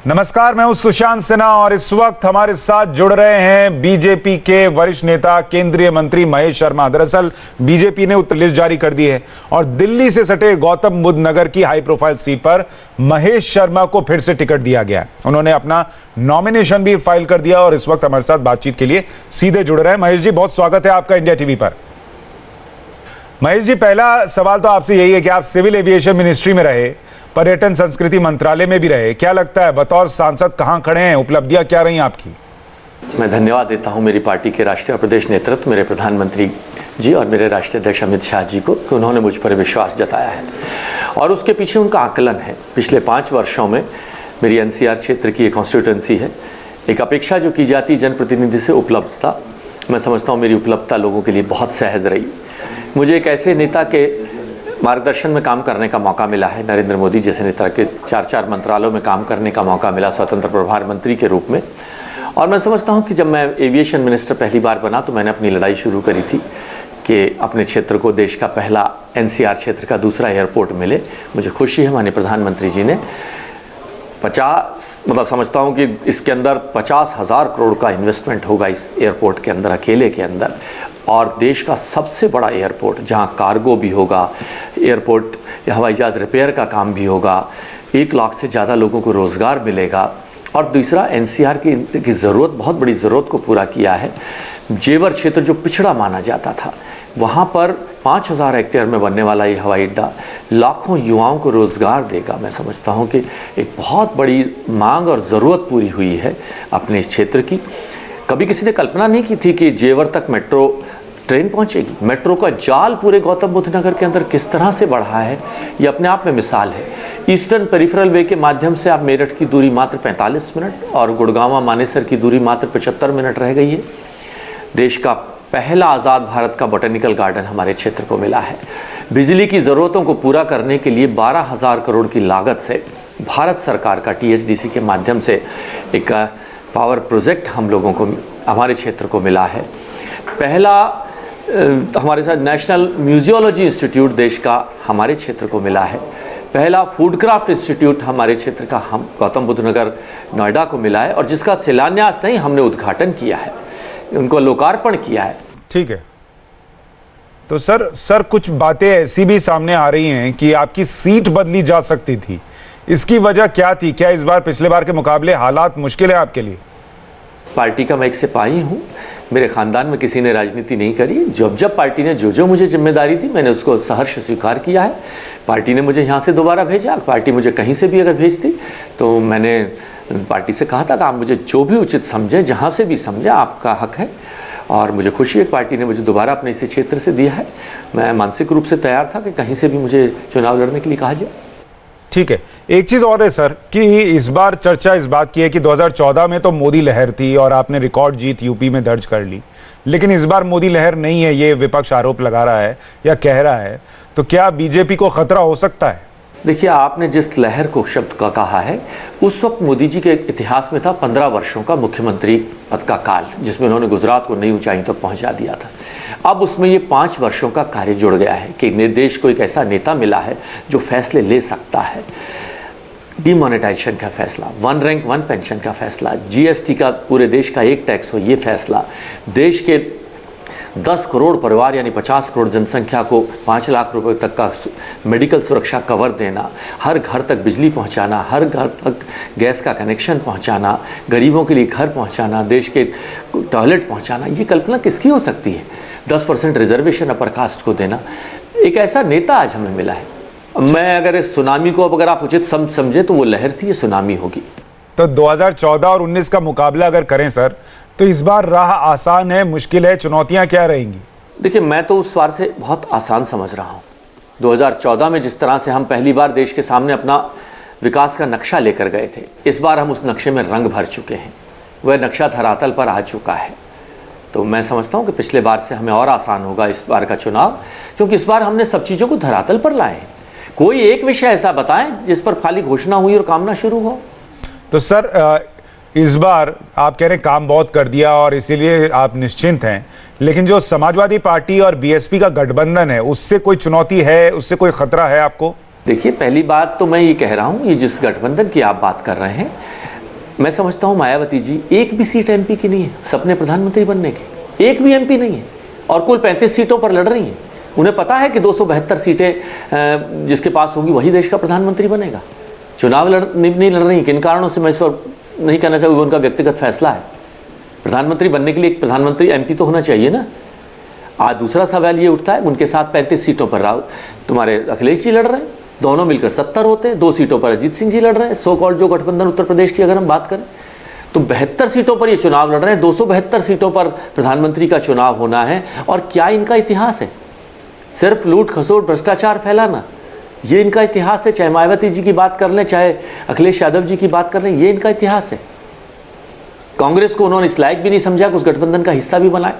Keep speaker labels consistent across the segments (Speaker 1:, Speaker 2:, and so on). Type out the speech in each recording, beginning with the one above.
Speaker 1: नमस्कार, मैं हूं सुशांत सिन्हा और इस वक्त हमारे साथ जुड़ रहे हैं बीजेपी के वरिष्ठ नेता केंद्रीय मंत्री महेश शर्मा। दरअसल बीजेपी ने उत्तर लिस्ट जारी कर दी है और दिल्ली से सटे गौतम बुद्ध नगर की हाई प्रोफाइल सीट पर महेश शर्मा को फिर से टिकट दिया गया है। उन्होंने अपना नॉमिनेशन भी फाइल कर दिया और इस वक्त हमारे साथ बातचीत के लिए सीधे जुड़ रहे हैं। महेश जी, बहुत स्वागत है आपका इंडिया टीवी पर। महेश जी, पहला सवाल तो आपसे यही है कि आप सिविल एविएशन मिनिस्ट्री में रहे, पर्यटन संस्कृति मंत्रालय में भी रहे, क्या लगता है बतौर सांसद कहां खड़े हैं, उपलब्धियां क्या रही आपकी?
Speaker 2: मैं धन्यवाद देता हूं मेरी पार्टी के राष्ट्रीय और प्रदेश नेतृत्व, मेरे प्रधानमंत्री जी और मेरे राष्ट्रीय अध्यक्ष अमित शाह जी को कि उन्होंने मुझ पर विश्वास जताया है और उसके पीछे उनका आकलन है। पिछले 5 वर्षों में मेरी एनसीआर क्षेत्र की एक कॉन्स्टिट्यूएंसी है, एक अपेक्षा जो की जाती जनप्रतिनिधि से उपलब्धता, मैं समझता हूँ मेरी उपलब्धता लोगों के लिए बहुत सहज रही। मुझे एक ऐसे नेता के मार्गदर्शन में काम करने का मौका मिला है, नरेंद्र मोदी जैसे नेता के 4 मंत्रालयों में काम करने का मौका मिला स्वतंत्र प्रभार मंत्री के रूप में। और मैं समझता हूं कि जब मैं एविएशन मिनिस्टर पहली बार बना तो मैंने अपनी लड़ाई शुरू करी थी कि अपने क्षेत्र को देश का पहला एनसीआर क्षेत्र का दूसरा एयरपोर्ट मिले। मुझे खुशी है माननीय प्रधानमंत्री जी ने 50 समझता हूं कि इसके अंदर 50,000 करोड़ का इन्वेस्टमेंट होगा इस एयरपोर्ट के अंदर, अकेले के अंदर, और देश का सबसे बड़ा एयरपोर्ट जहां कार्गो भी होगा, एयरपोर्ट हवाई जहाज रिपेयर का काम भी होगा, 1 लाख से ज़्यादा लोगों को रोजगार मिलेगा। और दूसरा, एनसीआर की ज़रूरत, बहुत बड़ी ज़रूरत को पूरा किया है। जेवर क्षेत्र जो पिछड़ा माना जाता था, वहाँ पर 5,000 हेक्टेयर में बनने वाला ये हवाई अड्डा लाखों युवाओं को रोजगार देगा। मैं समझता हूँ कि एक बहुत बड़ी मांग और ज़रूरत पूरी हुई है अपने इस क्षेत्र की। कभी किसी ने कल्पना नहीं की थी कि जेवर तक मेट्रो ट्रेन पहुंचेगी। मेट्रो का जाल पूरे गौतम बुद्ध नगर के अंदर किस तरह से बढ़ा है, ये अपने आप में मिसाल है। ईस्टर्न पेरिफेरल वे के माध्यम से आप मेरठ की दूरी मात्र 45 मिनट और गुड़गांव मानेसर की दूरी मात्र 75 मिनट रह गई है। देश का पहला आज़ाद भारत का बोटेनिकल गार्डन हमारे क्षेत्र को मिला है। बिजली की ज़रूरतों को पूरा करने के लिए 12,000 करोड़ की लागत से भारत सरकार का टीएचडीसी के माध्यम से एक पावर प्रोजेक्ट हम लोगों को, हमारे क्षेत्र को मिला है। पहला हमारे साथ नेशनल म्यूजियोलॉजी इंस्टीट्यूट देश का हमारे क्षेत्र को मिला है। पहला फूड क्राफ्ट इंस्टीट्यूट हमारे क्षेत्र का हम गौतम बुद्ध नगर नोएडा को मिला है और जिसका शिलान्यास नहीं, हमने उद्घाटन किया है, उनको लोकार्पण किया है।
Speaker 1: ठीक है, तो सर कुछ बातें ऐसी भी सामने आ रही हैं कि आपकी सीट बदली जा सकती थी, इसकी वजह क्या थी? क्या इस बार पिछले बार के मुकाबले हालात मुश्किल है आपके लिए?
Speaker 2: पार्टी का मैं एक सिपाही हूं, मेरे खानदान में किसी ने राजनीति नहीं करी। जब पार्टी ने जो मुझे जिम्मेदारी दी, मैंने उसको सहर्ष स्वीकार किया है। पार्टी ने मुझे यहां से दोबारा भेजा, पार्टी मुझे कहीं से भी अगर भेजती तो मैंने पार्टी से कहा था कि आप मुझे जो भी उचित समझें, जहां से भी समझें, आपका हक है। और मुझे खुशी है पार्टी ने मुझे दोबारा अपने इसी क्षेत्र से दिया है। मैं मानसिक रूप से तैयार था कि कहीं से भी मुझे चुनाव लड़ने के लिए कहा जाए।
Speaker 1: ठीक है, एक चीज और है सर कि इस बार चर्चा इस बात की है कि 2014 में तो मोदी लहर थी और आपने रिकॉर्ड जीत यूपी में दर्ज कर ली, लेकिन इस बार मोदी लहर नहीं है, ये विपक्ष आरोप लगा रहा है या कह रहा है, तो क्या बीजेपी को खतरा हो सकता है?
Speaker 2: देखिए, आपने जिस लहर को शब्द का कहा है, उस वक्त मोदी जी के इतिहास में था 15 वर्षों का मुख्यमंत्री पद का काल, जिसमें उन्होंने गुजरात को नई ऊंचाई तक पहुंचा दिया था। अब उसमें ये 5 वर्षों का कार्य जुड़ गया है कि देश को एक ऐसा नेता मिला है जो फैसले ले सकता है। डिमोनेटाइजेशन का फैसला, 1 रैंक 1 पेंशन का फैसला, जीएसटी का पूरे देश का एक टैक्स हो, ये फैसला, देश के 10 करोड़ परिवार यानी 50 करोड़ जनसंख्या को 5 लाख रुपए तक का मेडिकल सुरक्षा कवर देना, हर घर तक बिजली पहुंचाना, हर घर तक गैस का कनेक्शन पहुंचाना, गरीबों के लिए घर पहुंचाना, देश के टॉयलेट पहुंचाना, ये कल्पना किसकी हो सकती है? 10% रिजर्वेशन अपर कास्ट को देना, एक ऐसा नेता आज हमें मिला है। मैं अगर इस सुनामी को अगर आप उचित समझे तो वो लहर थी, ये सुनामी होगी।
Speaker 1: तो 2014 और 19 का मुकाबला अगर करें सर, तो इस बार राह आसान है, मुश्किल है, चुनौतियां क्या रहेंगी?
Speaker 2: देखिए, मैं तो उस बार से बहुत आसान समझ रहा हूं। 2014 में जिस तरह से हम पहली बार देश के सामने अपना विकास का नक्शा लेकर गए थे, इस बार हम उस नक्शे में रंग भर चुके हैं, वह नक्शा धरातल पर आ चुका है। तो मैं समझता हूं कि पिछले बार से हमें और आसान होगा इस बार का चुनाव, क्योंकि इस बार हमने सब चीजों को धरातल पर लाए। कोई एक विषय ऐसा बताएं जिस पर खाली घोषणा हुई और काम ना शुरू हो।
Speaker 1: तो सर इस बार आप कह रहे हैं काम बहुत कर दिया और इसीलिए आप निश्चिंत हैं, लेकिन जो समाजवादी पार्टी और बीएसपी का गठबंधन है, उससे कोई चुनौती है, उससे कोई खतरा है आपको?
Speaker 2: देखिए, पहली बात तो मैं ये कह रहा हूं, ये जिस गठबंधन की आप बात कर रहे हैं, मैं समझता हूं मायावती जी एक भी सीट एमपी की नहीं है सपने प्रधानमंत्री बनने के, एक भी एमपी नहीं है, और कुल 35 सीटों पर लड़ रही हैं। उन्हें पता है कि 272 सीटें जिसके पास होंगी वही देश का प्रधानमंत्री बनेगा। चुनाव नहीं लड़ रही, किन कारणों से मैं इस पर नहीं कहना चाहूँगा, उनका व्यक्तिगत फैसला है। प्रधानमंत्री बनने के लिए एक प्रधानमंत्री एमपी तो होना चाहिए ना। आज दूसरा सवाल ये उठता है, उनके साथ 35 सीटों पर तुम्हारे अखिलेश जी लड़ रहे हैं, दोनों मिलकर 70 होते हैं, 2 सीटों पर अजीत सिंह जी लड़ रहे हैं, सो कॉल्ड जो गठबंधन उत्तर प्रदेश की अगर हम बात करें तो 72 सीटों पर ये चुनाव लड़ रहे हैं, 272 सीटों पर प्रधानमंत्री का चुनाव होना है। और क्या इनका इतिहास है? सिर्फ लूट खसोट भ्रष्टाचार फैलाना, ये इनका इतिहास है। चाहे मायावती जी की बात कर लें, चाहे अखिलेश यादव जी की बात कर लें, ये इनका इतिहास है। कांग्रेस को उन्होंने इस लायक भी नहीं समझा कि उस गठबंधन का हिस्सा भी बनाए।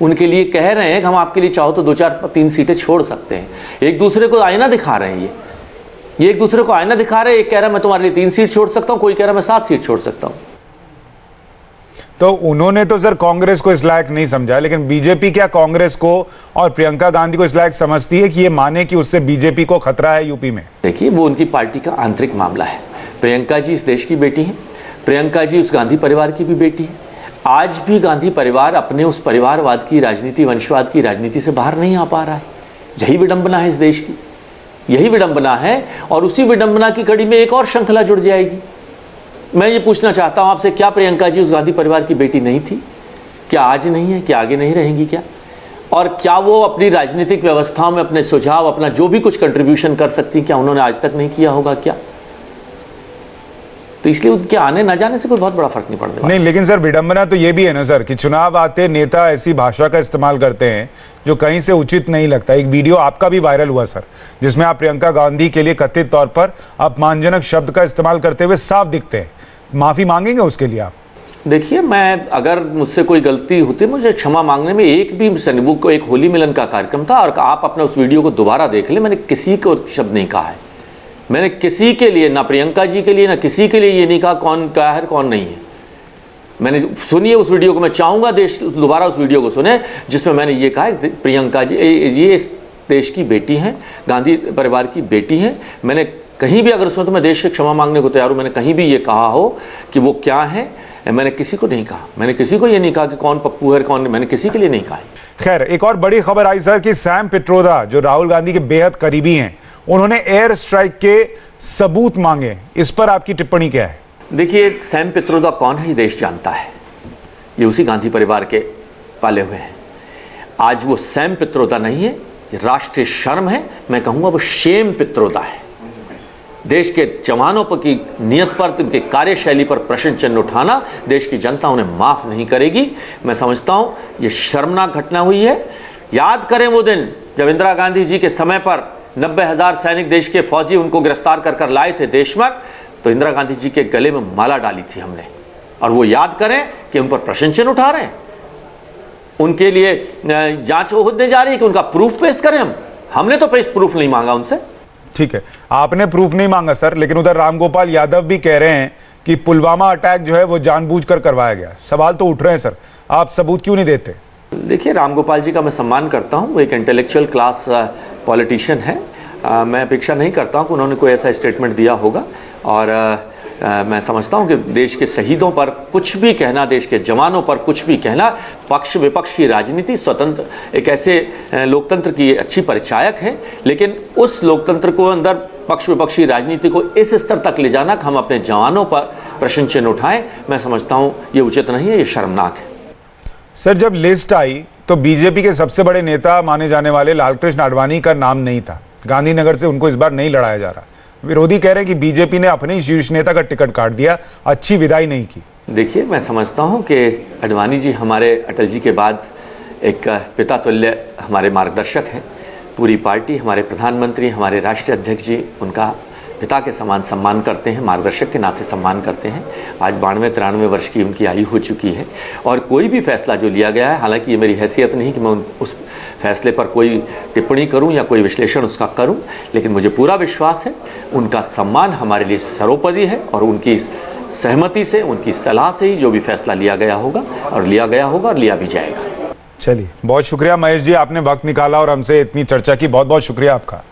Speaker 2: उनके लिए कह रहे हैं कि हम आपके लिए चाहो तो 2-4-3 सीटें छोड़ सकते हैं। एक दूसरे को आईना दिखा रहे हैं, ये एक दूसरे को आईना दिखा रहे हैं। एक कह रहा है मैं तुम्हारे लिए 3 सीट छोड़ सकता हूं, कोई कह रहा है मैं 7 सीट छोड़ सकता हूं।
Speaker 1: तो उन्होंने तो सर कांग्रेस को इस लायक नहीं समझा, लेकिन बीजेपी क्या कांग्रेस को और प्रियंका गांधी को इस लायक समझती है कि ये माने कि उससे बीजेपी को खतरा है यूपी में?
Speaker 2: देखिए, वो उनकी पार्टी का आंतरिक मामला है। प्रियंका जी इस देश की बेटी हैं, प्रियंका जी उस गांधी परिवार की भी बेटी है। आज भी गांधी परिवार अपने उस परिवारवाद की राजनीति, वंशवाद की राजनीति से बाहर नहीं आ पा रहा है। यही विडंबना है इस देश की, यही विडंबना है। और उसी विडंबना की कड़ी में एक और श्रृंखला जुड़ जाएगी। मैं ये पूछना चाहता हूं आपसे, क्या प्रियंका जी उस गांधी परिवार की बेटी नहीं थी? क्या आज नहीं है? क्या आगे नहीं रहेंगी क्या? और क्या वो अपनी राजनीतिक व्यवस्थाओं में अपने सुझाव, अपना जो भी कुछ कंट्रीब्यूशन कर सकती, क्या उन्होंने आज तक नहीं किया होगा क्या? तो इसलिए उनके आने न जाने से कोई बहुत बड़ा फर्क नहीं पड़ता।
Speaker 1: नहीं, लेकिन सर विडंबना तो ये भी है ना सर कि चुनाव आते नेता ऐसी भाषा का इस्तेमाल करते हैं जो कहीं से उचित नहीं लगता। एक वीडियो आपका भी वायरल हुआ सर, जिसमें आप प्रियंका गांधी के लिए कथित तौर पर अपमानजनक शब्द का इस्तेमाल करते हुए साफ दिखते हैं। माफी मांगेंगे उसके लिए आप?
Speaker 2: देखिए, मैं अगर मुझसे कोई गलती होती, मुझे क्षमा मांगने में एक भी सन्मुख को, एक होली मिलन का कार्यक्रम था और आप अपने उस वीडियो को दोबारा देख लें, मैंने किसी को शब्द नहीं कहा है। मैंने किसी के लिए, ना प्रियंका जी के लिए, ना किसी के लिए ये नहीं कहा कौन क्या है कौन नहीं है। मैंने सुनिए उस वीडियो को, मैं चाहूंगा देश दोबारा उस वीडियो को सुने जिसमें मैंने ये कहा है प्रियंका जी ये इस देश की बेटी हैं, गांधी परिवार की बेटी हैं। मैंने कहीं भी अगर सुनो तो मैं देश से क्षमा मांगने को तैयार हूं। मैंने कहीं भी ये कहा हो कि वो क्या है, मैंने किसी को नहीं कहा। मैंने किसी को ये नहीं कहा कि कौन पप्पू है कौन, मैंने किसी के लिए नहीं कहा।
Speaker 1: खैर, एक और बड़ी खबर आई सर कि सैम पित्रोदा जो राहुल गांधी के बेहद करीबी हैं, उन्होंने एयर स्ट्राइक के सबूत मांगे। इस पर आपकी टिप्पणी क्या है?
Speaker 2: देखिए, सैम पित्रोदा कौन है ये देश जानता है। ये उसी गांधी परिवार के पाले हुए हैं। आज वो सैम पित्रोदा नहीं है, ये राष्ट्रीय शर्म है। मैं कहूंगा वो शेम पित्रोदा है। देश के जवानों पर की नियत पर, उनके कार्यशैली पर प्रश्न चिन्ह उठाना देश की जनता उन्हें माफ नहीं करेगी। मैं समझता हूं यह शर्मनाक घटना हुई है। याद करें वो दिन जब इंदिरा गांधी जी के समय पर 90,000 सैनिक देश के फौजी उनको गिरफ्तार कर लाए थे देश में, तो इंदिरा गांधी जी के गले में माला डाली थी हमने। और वो याद करें कि उन पर प्रश्न चिन्ह उठा रहे हैं, उनके लिए जांच होने जा रही है कि उनका प्रूफ पेश करें। हमने तो प्रूफ नहीं मांगा उनसे।
Speaker 1: ठीक है, आपने प्रूफ नहीं मांगा सर, लेकिन उधर रामगोपाल यादव भी कह रहे हैं कि पुलवामा अटैक जो है वो जानबूझकर करवाया गया। सवाल तो उठ रहे हैं सर, आप सबूत क्यों नहीं देते?
Speaker 2: देखिए, रामगोपाल जी का मैं सम्मान करता हूं, वो एक इंटेलेक्चुअल क्लास पॉलिटिशियन है। मैं अपेक्षा नहीं करता हूं कि उन्होंने कोई ऐसा स्टेटमेंट दिया होगा। और मैं समझता हूं कि देश के शहीदों पर कुछ भी कहना, देश के जवानों पर कुछ भी कहना, पक्ष विपक्ष की राजनीति, स्वतंत्र एक ऐसे लोकतंत्र की अच्छी परिचायक है। लेकिन उस लोकतंत्र को अंदर पक्ष विपक्ष की राजनीति को इस स्तर तक ले जाना कि हम अपने जवानों पर प्रश्न चिन्ह उठाएं, मैं समझता हूं ये उचित नहीं है, ये शर्मनाक है।
Speaker 1: सर, जब लिस्ट आई तो बीजेपी के सबसे बड़े नेता माने जाने वाले लालकृष्ण आडवाणी का नाम नहीं था। गांधीनगर से उनको इस बार नहीं लड़ाया जा रहा। विरोधी कह रहे हैं कि बीजेपी ने अपने ही शीर्ष नेता का टिकट काट दिया, अच्छी विदाई नहीं की।
Speaker 2: देखिए, मैं समझता हूं कि आडवाणी जी हमारे अटल जी के बाद एक पिता तुल्य हमारे मार्गदर्शक हैं। पूरी पार्टी, हमारे प्रधानमंत्री, हमारे राष्ट्रीय अध्यक्ष जी उनका पिता के समान सम्मान करते हैं, मार्गदर्शक के नाते सम्मान करते हैं। आज 92-93 वर्ष की उनकी आयु हो चुकी है। और कोई भी फैसला जो लिया गया है, हालांकि ये मेरी हैसियत नहीं कि मैं उस फैसले पर कोई टिप्पणी करूं या कोई विश्लेषण उसका करूं, लेकिन मुझे पूरा विश्वास है उनका सम्मान हमारे लिए सर्वोपरि है। और उनकी सहमति से, उनकी सलाह से ही जो भी फैसला लिया गया होगा और लिया भी जाएगा।
Speaker 1: चलिए, बहुत शुक्रिया महेश जी, आपने वक्त निकाला और हमसे इतनी चर्चा की। बहुत बहुत शुक्रिया आपका।